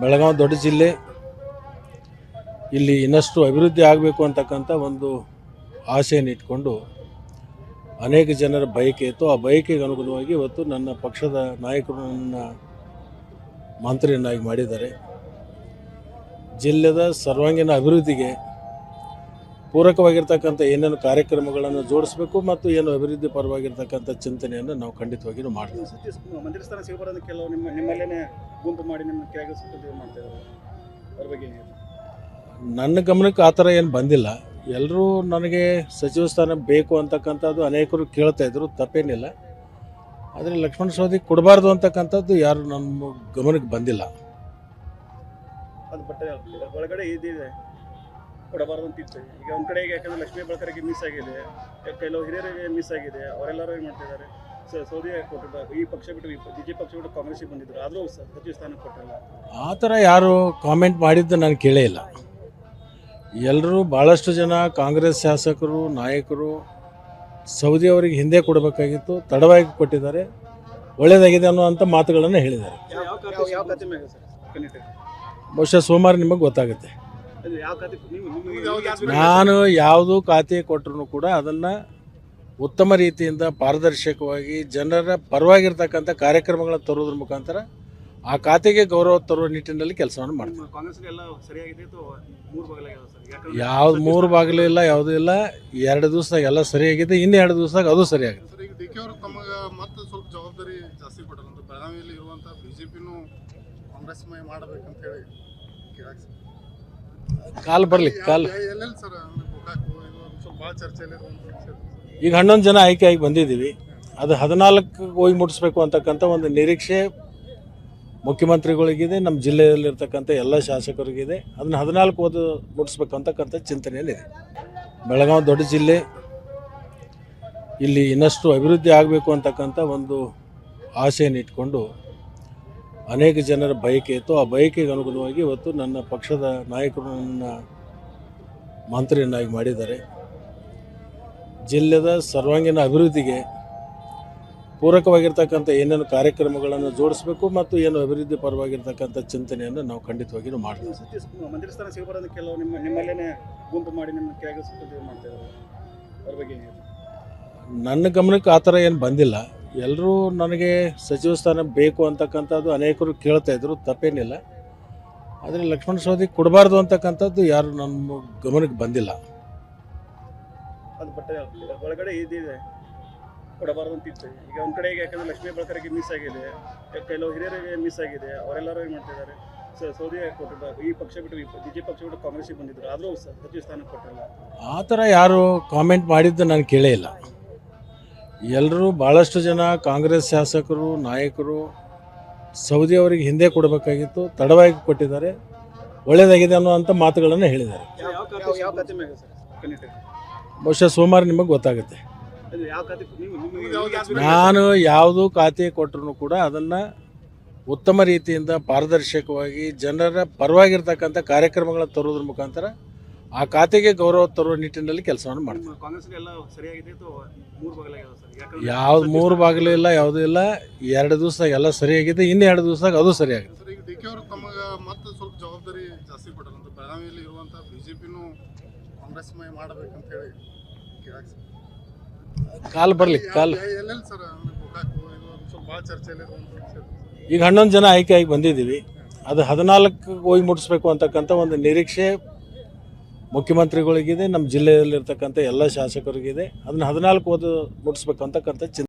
ಬೆಳಗಾವಿ ದೊಡ್ಡ ಜಿಲ್ಲೆ. ಇಲ್ಲಿ ಇನ್ನಷ್ಟು ಅಭಿವೃದ್ಧಿ ಆಗಬೇಕು ಅಂತಕ್ಕಂಥ ಒಂದು ಆಸೆಯನ್ನು ಇಟ್ಕೊಂಡು ಅನೇಕ ಜನರ ಬಯಕೆ ಇತ್ತು. ಆ ಬಯಕೆಗೆ ಅನುಗುಣವಾಗಿ ಇವತ್ತು ನನ್ನ ಪಕ್ಷದ ನಾಯಕರು ನನ್ನ ಮಂತ್ರಿಯನ್ನಾಗಿ ಮಾಡಿದ್ದಾರೆ. ಜಿಲ್ಲೆಯ ಸರ್ವಾಂಗೀಣ ಅಭಿವೃದ್ಧಿಗೆ ಪೂರಕವಾಗಿರ್ತಕ್ಕಂಥ ಏನೇನು ಕಾರ್ಯಕ್ರಮಗಳನ್ನು ಜೋಡಿಸಬೇಕು ಮತ್ತು ಏನು ಅಭಿವೃದ್ಧಿ ಪರವಾಗಿರ್ತಕ್ಕಂಥ ಚಿಂತನೆಯನ್ನು ನಾವು ಖಂಡಿತವಾಗಿಯೂ ಮಾಡ್ತೀವಿ. ಮಂತ್ರಿ ಸ್ಥಾನ ಸಿಗಬಾರದು ಕೆಲವು ನಿಮ್ಮಲ್ಲೇ ಗುಂಪು ಮಾಡಿ ನಿಮ್ಮ ಕೆಳಗೆ ಸುತ್ತೋದು ಮಾಡ್ತಾಯಿದ್ದಾರೆ. ಅದ್ರ ಬಗ್ಗೆ ನನ್ನ ಗಮನಕ್ಕೆ ಆ ಥರ ಏನು ಬಂದಿಲ್ಲ. ಎಲ್ಲರೂ ನನಗೆ ಸಚಿವ ಸ್ಥಾನ ಬೇಕು ಅಂತಕ್ಕಂಥದ್ದು ಅನೇಕರು ಕೇಳ್ತಾ ಇದ್ರು, ತಪ್ಪೇನಿಲ್ಲ. ಆದರೆ ಲಕ್ಷ್ಮಣ ಸವದಿ ಕೊಡಬಾರ್ದು ಅಂತಕ್ಕಂಥದ್ದು ಯಾರು ನಮ್ಮ ಗಮನಕ್ಕೆ ಬಂದಿಲ್ಲ. ಅದು ಬಟ್ ಒಳಗಡೆ ಇದಿದೆ ಕೊಡಬಾರ್ದು ಅಂತಿತ್ತು. ಈಗ ಒಂದು ಕಡೆಗೆ ಯಾಕಂದರೆ ಲಕ್ಷ್ಮೀ ಬಳಕರಿಗೆ ಮಿಸ್ ಆಗಿದೆ, ಕೆಲವು ಹಿರಿಯರಿಗೆ ಮಿಸ್ ಆಗಿದೆ. ಅವರೆಲ್ಲರೂ ಏನು ಮಾಡ್ತಿದ್ದಾರೆ, ಸೌದಿ ಕೊಟ್ಟಿದ್ದಾರೆ. ಈ ಪಕ್ಷ ಬಿಟ್ಟು ಬಿಜೆಪಿ ಪಕ್ಷ ಬಿಟ್ಟು ಕಾಂಗ್ರೆಸ್ಗೆ ಬಂದಿದ್ರು, ಆದರೂ ಸಚಿವ ಸ್ಥಾನ ಕೊಟ್ಟಿಲ್ಲ. ಆ ಥರ ಯಾರು ಕಾಮೆಂಟ್ ಮಾಡಿದ್ದು ನಾನು ಕೇಳೇ ಇಲ್ಲ. ಎಲ್ಲರೂ ಭಾಳಷ್ಟು ಜನ ಕಾಂಗ್ರೆಸ್ ಶಾಸಕರು ನಾಯಕರು ಸೌದಿ ಅವರಿಗೆ ಹಿಂದೆ ಕೊಡಬೇಕಾಗಿತ್ತು, ತಡವಾಗಿ ಕೊಟ್ಟಿದ್ದಾರೆ, ಒಳ್ಳೆಯದಾಗಿದೆ ಅನ್ನುವಂಥ ಮಾತುಗಳನ್ನು ಹೇಳಿದ್ದಾರೆ. ಯಾವ ಖಾತೆ ಮ್ಯಾಗ ಸರ್ ಕನೆಕ್ಟ್? ಬಹುಶಃ ಸೋಮವಾರ ನಿಮಗೆ ಗೊತ್ತಾಗುತ್ತೆ. ಯಾವ ಖಾತೆ ನಾನು ಯಾವುದು ಖಾತೆ ಕೊಟ್ಟರು ಕೂಡ ಅದನ್ನು ಉತ್ತಮ ರೀತಿಯಿಂದ ಪಾರದರ್ಶಕವಾಗಿ ಜನರ ಪರವಾಗಿರ್ತಕ್ಕಂಥ ಕಾರ್ಯಕ್ರಮಗಳನ್ನು ತರೋದ್ರ ಮುಖಾಂತರ ಆ ಖಾತೆಗೆ ಗೌರವ ತರುವ ನಿಟ್ಟಿನಲ್ಲಿ ಕೆಲಸವನ್ನು ಮಾಡ್ತೀವಿ. ಕಾಂಗ್ರೆಸ್ಗೆಲ್ಲ ಸರಿಯಾಗಿದೆ, ಮೂರು ಬಾಗಿಲಾಗಿದೆ ಸರ್. ಯಾವ್ದು ಮೂರು ಬಾಗಿಲು ಇಲ್ಲ, ಯಾವುದೂ ಇಲ್ಲ. 2 ದಿವಸದಾಗ ಎಲ್ಲ ಸರಿಯಾಗಿದೆ, ಇನ್ನು 2 ದಿವಸದಾಗ ಅದು ಸರಿಯಾಗಿದೆ. ಸರ್, ಈಗ ಡಿ.ಕೆ ಅವರು ತಮಗೆ ಮತ್ತೆ ಸ್ವಲ್ಪ ಜವಾಬ್ದಾರಿ ಜಾಸ್ತಿ ಕೊಟ್ಟರಂತ ಬೆಳಗಾವಿಯಲ್ಲಿ ಇರುವಂಥ ಬಿಜೆಪಿನೂ ಕಾಂಗ್ರೆಸ್ ಮಯ ಮಾಡಬೇಕಂತ ಹೇಳಿ ಕೇಳಕ್ಕೆ ಕಾಲ್ ಬರಲಿ ಕಾಲ್ ಎಲ್ಲೆಲ್ಲಿ ಸರ್ ಗೋಕಾಕು ಇದು ಸ್ವಲ್ಪ ಭಾಳ ಚರ್ಚೆಯಲ್ಲಿರುವಂಥ. ಈಗ 11 ಜನ ಆಯ್ಕೆಯಾಗಿ ಬಂದಿದ್ದೀವಿ. ಅದು 14 ಹೋಗಿ ಮುಟ್ಟಿಸ್ಬೇಕು ಅಂತಕ್ಕಂಥ ಒಂದು ನಿರೀಕ್ಷೆ ಮುಖ್ಯಮಂತ್ರಿಗಳಿಗಿದೆ, ನಮ್ಮ ಜಿಲ್ಲೆಯಲ್ಲಿರ್ತಕ್ಕಂಥ ಎಲ್ಲ ಶಾಸಕರಿಗಿದೆ. ಅದನ್ನು 14 ಓದು ಮುಟ್ಟಿಸ್ಬೇಕು ಅಂತಕ್ಕಂಥ ಚಿಂತನೆಯಲ್ಲಿದೆ. ಬೆಳಗಾವಿ ದೊಡ್ಡ ಜಿಲ್ಲೆ. ಇಲ್ಲಿ ಇನ್ನಷ್ಟು ಅಭಿವೃದ್ಧಿ ಆಗಬೇಕು ಅಂತಕ್ಕಂಥ ಒಂದು ಆಸೆಯನ್ನು ಇಟ್ಕೊಂಡು ಅನೇಕ ಜನರ ಬಯಕೆ ಇತ್ತು. ಆ ಬಯಕೆಗೆ ಅನುಗುಣವಾಗಿ ಇವತ್ತು ನನ್ನ ಪಕ್ಷದ ನಾಯಕರು ನನ್ನ ಮಂತ್ರಿಯನ್ನಾಗಿ ಮಾಡಿದ್ದಾರೆ. ಜಿಲ್ಲೆಯ ಸರ್ವಾಂಗೀಣ ಅಭಿವೃದ್ಧಿಗೆ ಪೂರಕವಾಗಿರ್ತಕ್ಕಂಥ ಏನೇನು ಕಾರ್ಯಕ್ರಮಗಳನ್ನು ಜೋಡಿಸಬೇಕು ಮತ್ತು ಏನು ಅಭಿವೃದ್ಧಿ ಪರವಾಗಿರ್ತಕ್ಕಂಥ ಚಿಂತನೆಯನ್ನು ನಾವು ಖಂಡಿತವಾಗಿಯೂ ಮಾಡ್ತೀವಿ. ಮಂತ್ರಿ ಸ್ಥಾನ ಸಿಗಬಾರದು ಕೆಲವು ನಿಮ್ಮಲ್ಲೇ ಗುಂಪು ಮಾಡಿ ನಿಮ್ಮ ಕೆಳಗೆ ಸುತ್ತೋದು ಮಾಡ್ತಾಯಿದ್ದಾರೆ. ಅದ್ರ ಬಗ್ಗೆ ನನ್ನ ಗಮನಕ್ಕೆ ಆ ಥರ ಏನು ಬಂದಿಲ್ಲ. ಎಲ್ಲರೂ ನನಗೆ ಸಚಿವ ಸ್ಥಾನ ಬೇಕು ಅಂತಕ್ಕಂಥದ್ದು ಅನೇಕರು ಕೇಳ್ತಾ ಇದ್ರು, ತಪ್ಪೇನಿಲ್ಲ. ಆದರೆ ಲಕ್ಷ್ಮಣ ಸವದಿ ಕೊಡಬಾರ್ದು ಅಂತಕ್ಕಂಥದ್ದು ಯಾರು ನಮ್ಮ ಗಮನಕ್ಕೆ ಬಂದಿಲ್ಲ. ಅದು ಬಟ್ ಒಳಗಡೆ ಇದಿದೆ ಕೊಡಬಾರ್ದು ಅಂತಿತ್ತು. ಈಗ ಒಂದು ಕಡೆಗೆ ಯಾಕಂದರೆ ಲಕ್ಷ್ಮೀ ಬಳಕರಿಗೆ ಮಿಸ್ ಆಗಿದೆ, ಕೆಲವು ಹಿರಿಯರಿಗೆ ಮಿಸ್ ಆಗಿದೆ. ಅವರೆಲ್ಲರೂ ಏನು ಮಾಡ್ತಿದ್ದಾರೆ, ಸೌದಿ ಕೊಟ್ಟಿದ್ದಾರೆ. ಈ ಪಕ್ಷ ಬಿಟ್ಟು ಬಿಜೆಪಿ ಪಕ್ಷ ಬಿಟ್ಟು ಕಾಂಗ್ರೆಸ್ಗೆ ಬಂದಿದ್ರು, ಆದರೂ ಸಚಿವ ಸ್ಥಾನ ಕೊಟ್ಟಿಲ್ಲ. ಆ ಥರ ಯಾರು ಕಾಮೆಂಟ್ ಮಾಡಿದ್ದು ನಾನು ಕೇಳೇ ಇಲ್ಲ. ಎಲ್ಲರೂ ಭಾಳಷ್ಟು ಜನ ಕಾಂಗ್ರೆಸ್ ಶಾಸಕರು ನಾಯಕರು ಸೌದಿ ಅವರಿಗೆ ಹಿಂದೆ ಕೊಡಬೇಕಾಗಿತ್ತು, ತಡವಾಗಿ ಕೊಟ್ಟಿದ್ದಾರೆ, ಒಳ್ಳೆಯದಾಗಿದೆ ಅನ್ನುವಂಥ ಮಾತುಗಳನ್ನು ಹೇಳಿದ್ದಾರೆ. ಯಾವ ಖಾತೆ ಮ್ಯಾಗ ಸರ್ ಕನೆಕ್ಟ್? ಬಹುಶಃ ಸೋಮವಾರ ನಿಮಗೆ ಗೊತ್ತಾಗುತ್ತೆ. ಯಾವ ಖಾತೆ ನಾನು ಯಾವುದು ಖಾತೆ ಕೊಟ್ಟರು ಕೂಡ ಅದನ್ನು ಉತ್ತಮ ರೀತಿಯಿಂದ ಪಾರದರ್ಶಕವಾಗಿ ಜನರ ಪರವಾಗಿರ್ತಕ್ಕಂಥ ಕಾರ್ಯಕ್ರಮಗಳನ್ನು ತರೋದ್ರ ಮುಖಾಂತರ ಆ ಖಾತೆಗೆ ಗೌರವ ತರುವ ನಿಟ್ಟಿನಲ್ಲಿ ಕೆಲಸವನ್ನು ಮಾಡ್ತೀವಿ. ಕಾಂಗ್ರೆಸ್ಗೆಲ್ಲ ಸರಿಯಾಗಿದೆ, ಮೂರು ಬಾಗಿಲಾಗಿದೆ ಸರ್. ಯಾವ್ದು ಮೂರು ಬಾಗಿಲು ಇಲ್ಲ, ಯಾವುದೂ ಇಲ್ಲ. 2 ದಿವಸದಾಗ ಎಲ್ಲ ಸರಿಯಾಗಿದೆ, ಇನ್ನು 2 ದಿವಸದಾಗ ಅದು ಸರಿಯಾಗಿದೆ. ಸರ್, ಈಗ ಡಿ.ಕೆ ಅವರು ತಮಗೆ ಮತ್ತೆ ಸ್ವಲ್ಪ ಜವಾಬ್ದಾರಿ ಜಾಸ್ತಿ ಕೊಟ್ಟರಂತ ಬೆಳಗಾವಿಯಲ್ಲಿ ಇರುವಂಥ ಬಿಜೆಪಿನೂ ಕಾಂಗ್ರೆಸ್ ಮಯ ಮಾಡಬೇಕಂತ ಹೇಳಿ ಕೇಳಕ್ಕೆ ಕಾಲ್ ಬರಲಿ ಕಾಲ್ ಎಲ್ಲೆಲ್ಲಿ ಸರ್ ಗೋಕಾಕು ಇದು ಸ್ವಲ್ಪ ಭಾಳ ಚರ್ಚೆಯಲ್ಲಿರುವಂಥ. ಈಗ 11 ಜನ ಆಯ್ಕೆಯಾಗಿ ಬಂದಿದ್ದೀವಿ. ಅದು 14 ಹೋಗಿ ಮುಟ್ಟಿಸ್ಬೇಕು ಅಂತಕ್ಕಂಥ ಒಂದು ನಿರೀಕ್ಷೆ ಮುಖ್ಯಮಂತ್ರಿಗಳಿಗಿದೆ, ನಮ್ಮ ಜಿಲ್ಲೆಯಲ್ಲಿರ್ತಕ್ಕಂಥ ಎಲ್ಲ ಶಾಸಕರಿಗಿದೆ. ಅದನ್ನು 14 ಓದು ಮುಟ್ಟಿಸ್ಬೇಕು ಅಂತಕ್ಕಂಥ ಚಿಂತನೆ